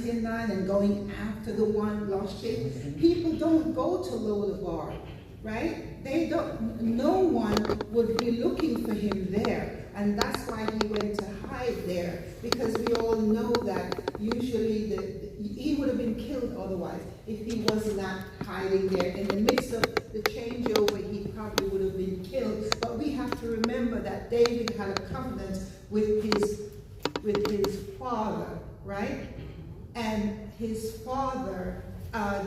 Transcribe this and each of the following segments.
99 and going after the one lost sheep. People don't go to Lodabar, right? They don't, no one would be looking for him there. And that's why he went to hide there, because we all know that usually he would have been killed otherwise. If he was not hiding there in the midst of the changeover, he probably would have been killed. But we have to remember that David had a covenant with his father, right? And his father,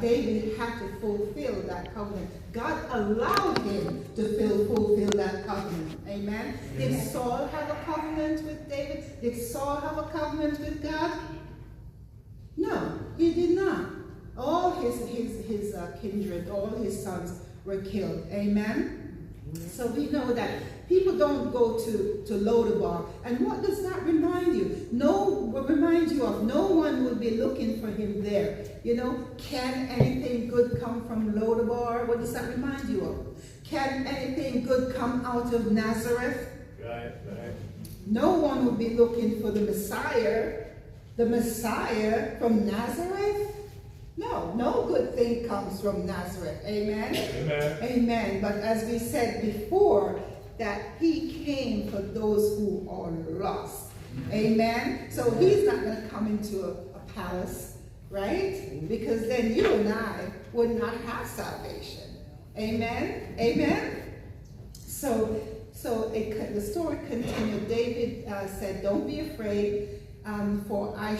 David had to fulfill that covenant. God allowed him to fulfill that covenant. Amen? Did Saul have a covenant with David? Did Saul have a covenant with God? No, he did not. All his kindred, all his sons were killed. Amen? So we know that people don't go to Lodabar. And what does that remind you? Remind you of no one will be looking for him there. You know, can anything good come from Lodabar? What does that remind you of? Can anything good come out of Nazareth? Right. No one will be looking for the Messiah. The Messiah from Nazareth? No good thing comes from Nazareth. Amen? Amen. Amen. But as we said before, that he came for those who are lost. Amen? So he's not going to come into a palace, right? Because then you and I would not have salvation. Amen? Amen? So the story continued. David said, don't be afraid. For I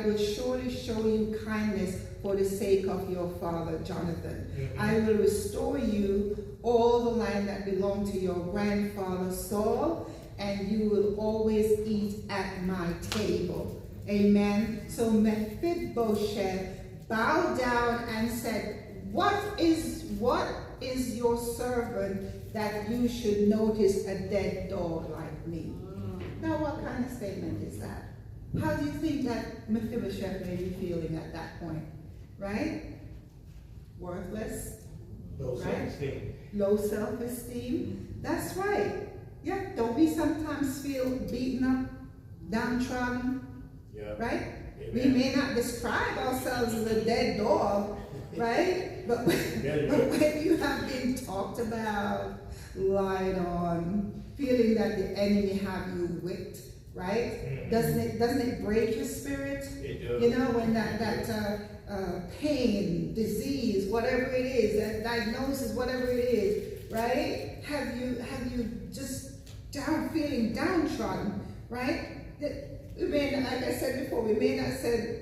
will surely show you kindness for the sake of your father Jonathan. I will restore you all the land that belonged to your grandfather Saul, and you will always eat at my table. Amen. So Mephibosheth bowed down and said, What is your servant that you should notice a dead dog like me? Now, what kind of statement is that? How do you think that Mephibosheth may be feeling at that point? Right? Worthless. Low self-esteem. Low self-esteem. That's right. Yeah, don't we sometimes feel beaten up, downtrodden? Yeah. Right? Amen. We may not describe ourselves as a dead dog, right? But when you have been talked about, lied on, feeling that the enemy have you whipped, right? Doesn't it break your spirit? It does. You know, when that pain, disease, whatever it is, that diagnosis, whatever it is, right? Have you just feeling downtrodden, right? We may, like I said before, we may not